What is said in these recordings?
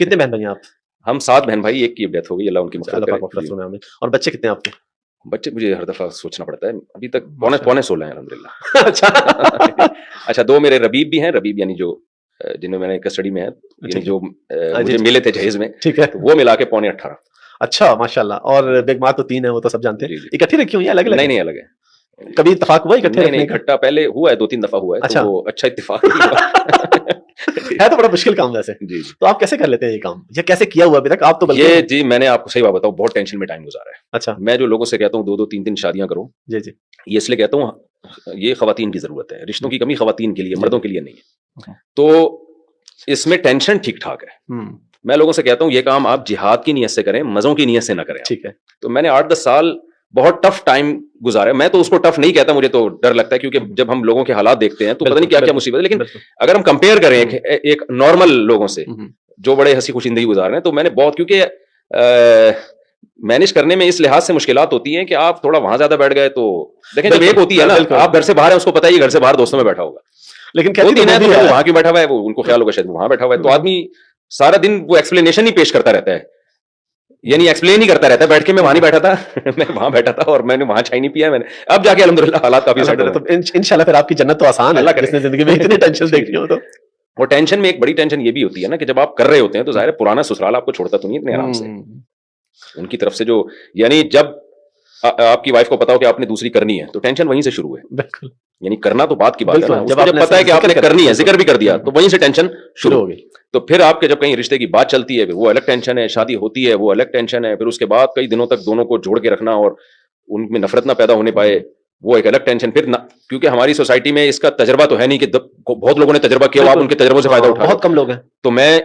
کتنے بہن بھائی ہیں آپ؟ ہم 7 بہن بھائی، ایک کی ڈیتھ ہو گئی، اللہ ان کی اللہ پاک مغفرت مغفرت فرمائے آمین. اور بچے کتنے ہیں آپ کے؟ بچے مجھے ہر دفعہ سوچنا پڑتا ہے، ابھی تک پونے 16 ہیں الحمدللہ. اچھا اچھا 2 میرے ربیب بھی ہیں، ربیب یعنی جو جنہوں میں نے کسٹڈی میں ہے، یعنی جو مجھے ملے تھے جہیز میں، ٹھیک ہے. وہ ملا کے پونے 18. اچھا ماشاء اللہ. اور بیگمات تو 3 ہیں، وہ تو سب جانتے ہیں. اکٹھی رکھی ہوئی ہیں الگ الگ؟ نہیں الگ ہے. کبھی اتفاق ہوا اکٹھے نہیں اکٹھا پہلے ہوا ہے 2-3 دفعہ ہوا ہے. اچھا وہ اچھا اتفاق ہے تو بڑا مشکل کام ویسے. جی تو آپ کیسے کر لیتے ہیں یہ کام، یا کیسے کیا ہوا ابھی تک آپ تو؟ یہ جی میں نے آپ کو صحیح بات بتاؤں، بہت ٹینشن میں ٹائم گزارا ہے. اچھا. میں جو لوگوں سے کہتا ہوں 2-2 3-3 شادیاں کرو، جی جی، یہ اس لیے کہتا ہوں یہ خواتین کی ضرورت ہے. رشتوں کی کمی خواتین کے لیے، مردوں کے لیے نہیں ہے. تو اس میں ٹینشن ٹھیک ٹھاک ہے. میں لوگوں سے کہتا ہوں یہ کام آپ جہاد کی نیت سے کریں، مزوں کی نیت سے نہ کریں. ٹھیک ہے. تو میں نے 8-10 سال بہت ٹف ٹائم گزارا. میں تو اس کو ٹف نہیں کہتا، مجھے تو ڈر لگتا ہے، کیونکہ جب ہم لوگوں کے حالات دیکھتے ہیں تو پتہ نہیں کیا کیا مصیبت ہے. لیکن اگر ہم کمپیئر کریں ایک نارمل لوگوں سے جو بڑے ہنسی خوش زندگی گزار رہے ہیں، تو میں نے بہت، کیونکہ مینج کرنے میں اس لحاظ سے مشکلات ہوتی ہیں کہ آپ تھوڑا وہاں زیادہ بیٹھ گئے تو دیکھیں جب ایک ہوتی ہے نا، آپ گھر سے باہر ہیں، اس کو پتہ ہی گھر سے باہر دوستوں میں بیٹھا ہوگا، لیکن وہاں کیوں بیٹھا ہوا ہے، وہ ان کو خیال ہوگا شاید وہاں بیٹھا ہوا ہے. تو آدمی سارا دن وہ ایکسپلینیشن ہی پیش کرتا رہتا ہے، یعنی ایکسپلین ہی کرتا رہتا ہے بیٹھ کے. میں وہاں نہیں بیٹھا تھا، میں وہاں بیٹھا تھا اور میں نے وہاں چائے نہیں پیا. میں نے اب جا کے الحمدللہ حالات کافی سیٹ ہو گئے. انشاءاللہ پھر آپ کی جنت تو آسان ہے، اللہ کرے. زندگی میں اتنی ٹینشن دیکھی ہو تو. اور ٹینشن میں ایک بڑی ٹینشن یہ بھی ہوتی ہے نا کہ جب آپ کر رہے ہوتے ہیں تو ظاہر ہے پرانا سسرال آپ کو چھوڑتا تو نہیں اتنے آرام سے. ان کی طرف سے جو، یعنی جب آپ کی وائف کو پتا ہو کہ آپ نے دوسری کرنی ہے تو ٹینشن وہیں سے شروع ہے. بالکل، یعنی کرنا تو بات کی بات ہے نا، جب پتا ہے کہ آپ نے کرنی ہے، ذکر بھی کر دیا تو وہیں سے ٹینشن شروع ہو گئی. تو پھر آپ کے جب کہیں رشتے کی بات چلتی ہے وہ الگ ٹینشن ہے، شادی ہوتی ہے وہ الگ ٹینشن ہے، پھر اس کے بعد کئی دنوں تک دونوں کو جوڑ کے رکھنا اور ان میں نفرت نہ پیدا ہونے پائے وہ ایک الگ ٹینشن. پھر کیونکہ ہماری سوسائٹی میں اس کا تجربہ تو ہے نہیں کہ بہت لوگوں نے تجربہ کیا، آپ ان کے تجربوں سے فائدہ اٹھا، بہت کم لوگ ہیں. تو میں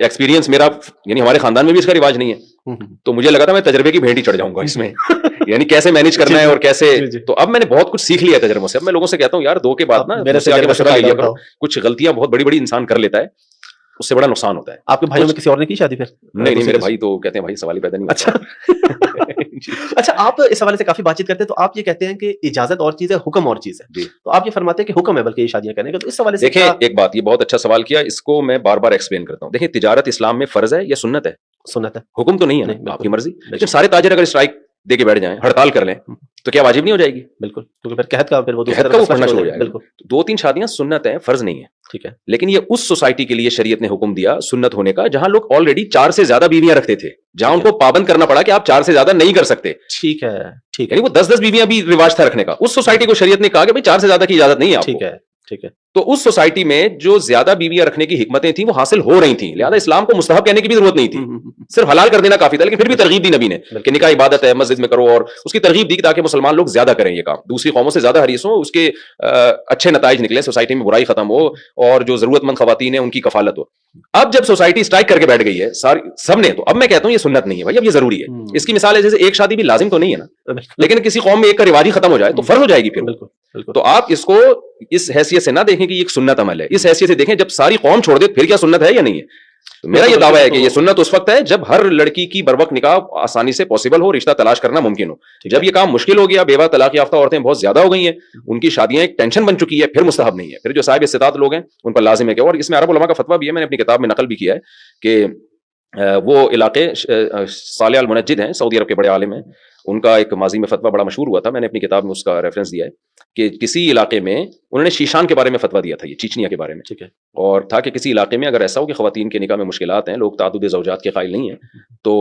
ایکسپیرینس میرا، یعنی ہمارے خاندان میں بھی اس کا رواج نہیں ہے، تو مجھے لگا تھا میں تجربے کی بھیٹ ہی چڑھ جاؤں گا اس میں، یعنی کیسے مینج کرنا ہے اور کیسے. تو اب میں نے بہت کچھ سیکھ لیا تجربوں سے. اب میں لوگوں سے کہتا ہوں یار 2 کے بعد نا میرے سے آگے مشورہ لے لیا کرو. کچھ غلطیاں بہت بڑی بڑی انسان کر لیتا ہے، اس سے بڑا نقصان ہوتا ہے. آپ کے بھائیوں میں کسی اور نے کی شادی پھر؟ نہیں میرے بھائی تو کہتے ہیں بھائی سوال ہی پیدا نہیں. اچھا آپ اس حوالے سے کافی بات چیت کرتے ہیں، تو آپ یہ کہتے ہیں کہ اجازت اور چیز ہے، حکم اور چیز ہے. تو آپ یہ فرماتے ہیں کہ حکم ہے بلکہ یہ شادیاں کرنے کا. تو اس حوالے سے دیکھیں ایک بات، یہ بہت اچھا سوال کیا، اس کو میں بار بار ایکسپلین کرتا ہوں. دیکھیں تجارت اسلام میں فرض ہے یا سنت ہے؟ سنت ہے. حکم تو نہیں ہے نا، آپ کی مرضی. لیکن سارے تاجر اگر اسٹرائک دے کے بیٹھ جائیں، ہڑتال کر لیں، تو کیا واجب نہیں ہو جائے گی؟ بالکل، کیونکہ پھر قحط کا وہ پڑھنا شروع ہو جائے گا. 2-3 شادیاں سنت ہیں، فرض نہیں ہے. ٹھیک ہے. لیکن یہ اس سوسائٹی کے لیے شریعت نے حکم دیا سنت ہونے کا جہاں لوگ آلریڈی 4 سے زیادہ بیویاں رکھتے تھے، جہاں ان کو پابند کرنا پڑا کہ آپ 4 سے زیادہ نہیں کر سکتے. ٹھیک ہے ٹھیک ہے. یعنی وہ 10-10 بیویاں بھی رواج تھا رکھنے کا. اس سوسائٹی کو شریعت نے کہا کہ 4 سے زیادہ کی اجازت نہیں ہے آپ کو. ٹھیک ہے ٹھیک ہے. تو اس سوسائٹی میں جو زیادہ بیویاں رکھنے کی حکمتیں تھیں وہ حاصل ہو رہی تھیں، لہذا اسلام کو مستحب کہنے کی بھی ضرورت نہیں تھی، صرف حلال کر دینا کافی تھا. لیکن پھر بھی ترغیب دی نبی نے کہ نکاح عبادت ہے، مسجد میں کرو، اور اس کی ترغیب دی تاکہ مسلمان لوگ زیادہ کریں یہ کام، دوسری قوموں سے زیادہ حریص ہوں، اس کے اچھے نتائج نکلیں، سوسائٹی میں برائی ختم ہو اور جو ضرورت مند خواتین ہیں ان کی کفالت ہو. اب جب سوسائٹی اسٹرائک کر کے بیٹھ گئی ہے سب نے، تو اب میں کہتا ہوں یہ سنت نہیں ہے بھائی، اب یہ ضروری ہے. اس کی مثال ہے جیسے ایک شادی بھی لازم تو نہیں ہے نا، لیکن کسی قوم میں ایک کا رواج ہی ختم ہو جائے تو فرض ہو جائے گی پھر. تو آپ اس کو اس حیثیت سے نہ دیکھیں کہ یہ ایک سنت عمل ہے، اس حیثیت سے دیکھیں جب ساری قوم چھوڑ دے پھر کیا سنت ہے یا نہیں ہے. تو میرا یہ دعویٰ ہے کہ یہ سنت اس وقت ہے جب ہر لڑکی کی بروقت نکاح آسانی سے پاسبل ہو، رشتہ تلاش کرنا ممکن ہو. جب یہ کام مشکل ہو گیا، بیوہ طلاق یافتہ عورتیں بہت زیادہ ہو گئی ہیں، ان کی شادیاں ایک ٹینشن بن چکی ہے، پھر مستحب نہیں ہے. پھر جو صاحب استطاعت لوگ ہیں ان پر لازم ہے کہ، اور اس میں عرب علماء کا فتویٰ بھی ہے، میں نے اپنی کتاب میں نقل بھی کیا ہے کہ وہ علاقے صالح المنجد ہیں، سعودی عرب کے بڑے عالم ہیں، ان کا ایک ماضی میں فتویٰ بڑا مشہور ہوا تھا، میں نے اپنی کتاب میں اس کا ریفرنس دیا ہے کہ کسی علاقے میں انہوں نے شیشان کے بارے میں فتویٰ دیا تھا، یہ چیچنیا کے بارے میں. ٹھیک ہے. اور تھا کہ کسی علاقے میں اگر ایسا ہو کہ خواتین کے نکاح میں مشکلات ہیں، لوگ تعدد زوجات کے قائل نہیں ہیں، تو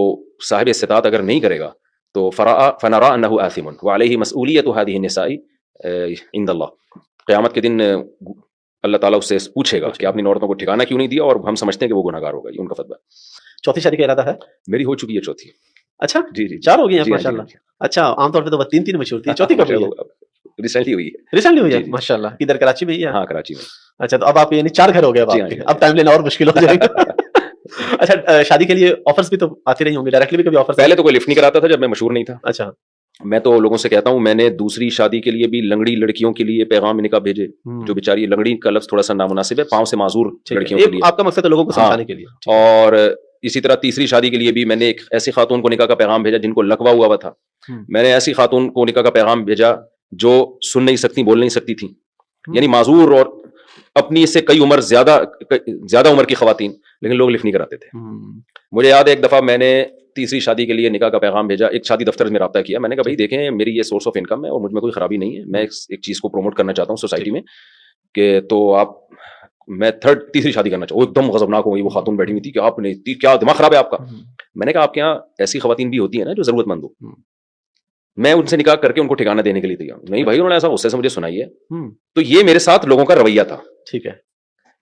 صاحب استطاعت اگر نہیں کرے گا تو فنرى انه آثم وعليه مسؤولیت هذه النساء عند اللہ. قیامت کے دن اللہ تعالیٰ اس سے پوچھے گا کہ آپ نے عورتوں کو ٹھکانہ کیوں نہیں دیا، اور ہم سمجھتے ہیں کہ وہ گناہگار ہوگا. یہ ان کا فتویٰ. چوتھی شادی کا ارادہ ہے؟ میری ہو چکی ہے چوتھی. اچھا جی جی 4 ہو گئی ہیں ماشاءاللہ. اچھا عام طور پہ تو 3 مشہور تھی، چوتھی کب ہوئی ہے؟ ریسنٹلی ہوئی ہے. ریسنٹلی ہوئی ہے ماشاءاللہ. کدھر کراچی میں ہی ہے؟ ہاں کراچی میں. اچھا تو اب آپ یعنی 4 گھر ہو گئے اب ٹائم لینا اور مشکل ہو جائے گا. اچھا شادی کے لیے آفرز بھی تو آتے رہی ہوں گے، ڈائریکٹلی بھی کبھی آفر؟ پہلے تو کوئی لفٹ نہیں کراتا تھا جب میں مشہور نہیں تھا. اچھا. میں تو لوگوں سے کہتا ہوں، میں نے دوسری شادی کے لیے بھی لنگڑی لڑکیوں کے لیے پیغام نکاح بھیجے، جو بیچاری لنگڑی کا لفظ تھوڑا سا نامناسب ہے، پاؤں سے معذور لڑکیوں کے لیے. آپ کا مقصد ہے لوگوں کو سمجھانے کے لیے. اور اسی طرح تیسری شادی کے لیے بھی میں نے ایک ایسی خاتون کو نکاح کا پیغام بھیجا جن کو لقوہ ہوا تھا. میں نے ایسی خاتون کو نکاح کا پیغام بھیجا جو سن نہیں سکتی، بول نہیں سکتی تھی، یعنی معذور اور اپنی اس سے کئی عمر زیادہ عمر کی خواتین, لیکن لوگ لفٹ نہیں کراتے تھے. مجھے یاد ہے ایک دفعہ میں نے تیسری شادی کے لیے نکاح کا پیغام بھیجا, ایک شادی دفتر میں رابطہ کیا, میں نے کہا بھائی دیکھیں میری یہ سورس آف انکم ہے اور مجھ میں کوئی خرابی نہیں ہے, میں ایک چیز کو پروموٹ کرنا چاہتا ہوں سوسائٹی میں کہ تو آپ, میں تیسری شادی کرنا چاہوں. وہ ایک دم غضبناک ہو گئی, وہ خاتون بیٹھی ہوئی تھی کہ آپ نے کیا دماغ خراب ہے آپ کا. میں نے کہا آپ کے یہاں ایسی خواتین بھی ہوتی ہیں نا جو ضرورت مند ہو, میں ان سے نکاح کر کے ان کو ٹھکانہ دینے کے لیے تیار نہیں. بھائی انہوں نے ایسا غصے سے مجھے سنائی ہے. تو یہ میرے ساتھ لوگوں کا رویہ تھا. ٹھیک ہے.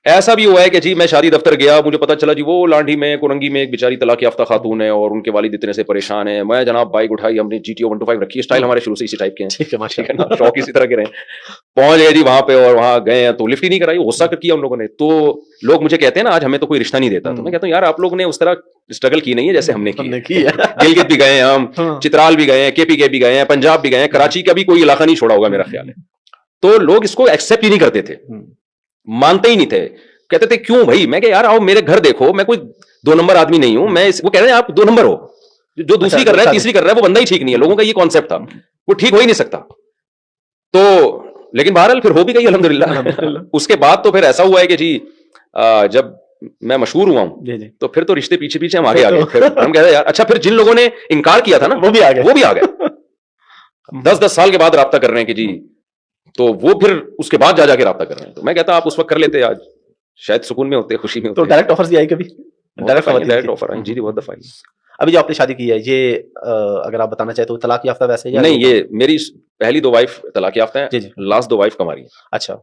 ایسا بھی ہوا ہے کہ جی میں شادی دفتر گیا, مجھے پتا چلا جی وہ لانڈھی میں کورنگی میں ایک بیچاری طلاق یافتہ خاتون ہے اور ان کے والد اتنے سے پریشان ہیں. میں جناب بائک اٹھائی, ہم نے GTO 125 رکھی, اسٹائل ہمارے شروع سے اسی ٹائپ کے ہیں, ٹھیک ہے ماشاءاللہ, شوق اسی طرح کے رہے. پہنچ گئے جی وہاں پہ اور وہاں گئے ہیں تو لفٹ ہی نہیں کرائی, غصہ کیا ان لوگوں نے. تو لوگ مجھے کہتے ہیں نا آج ہمیں تو کوئی رشتہ نہیں دیتا, تو میں کہتا ہوں یار آپ لوگ نے اس طرح اسٹرگل کی نہیں ہے جیسے ہم نے کی ہے. گلگت بھی گئے ہیں ہم, چترال بھی گئے ہیں, KPK بھی گئے ہیں, پنجاب بھی گئے ہیں, کراچی کا بھی کوئی علاقہ نہیں چھوڑا ہوگا میرا خیال ہے. تو لوگ اس کو ایکسپٹ ہی نہیں کرتے تھے, مانتے ہی نہیں تھے, کہتے تھے کیوں بھائی. میں کہ یار آؤ میرے گھر دیکھو, میں کوئی 2 نمبر آدمی نہیں ہوں. میں وہ کہہ رہے ہیں آپ 2 نمبر ہو, جو دوسری کر رہا ہے تیسری کر رہا ہے وہ بندہ ہی ٹھیک نہیں ہے. لوگوں کا یہ کانسیپٹ تھا, وہ ٹھیک ہو ہی نہیں سکتا. تو لیکن بہرحال پھر ہو بھی گئی الحمدللہ. اس کے بعد تو پھر ایسا ہوا ہے کہ جی جب میں مشہور ہوا ہوں تو پھر تو رشتے پیچھے پیچھے ہم آگے آ گئے. پھر ہم کہتے ہیں یار اچھا, پھر جن لوگوں نے انکار کیا تھا نا وہ بھی آ گئے. 10 سال کے بعد رابطہ کر رہے ہیں کہ جی, تو وہ پھر اس کے بعد جا کے رابطہ کر رہے ہیں. تو میں کہتا آپ اس وقت کر لیتے, آج شاید سکون میں ہوتے, خوشی میں ہوتے. تو ڈائریکٹ آفرز بھی آئی کبھی؟ ڈائریکٹ آفر آئی جی, بہت دفعہ. ابھی جو آپ نے شادی کی ہے یہ اگر آپ بتانا چاہیں تو طلاق یافتہ ویسے یا نہیں؟ یہ میری پہلی 2 وائف طلاق یافتہ ہیں, جی, لاسٹ 2 وائف کماری ہیں. اچھا,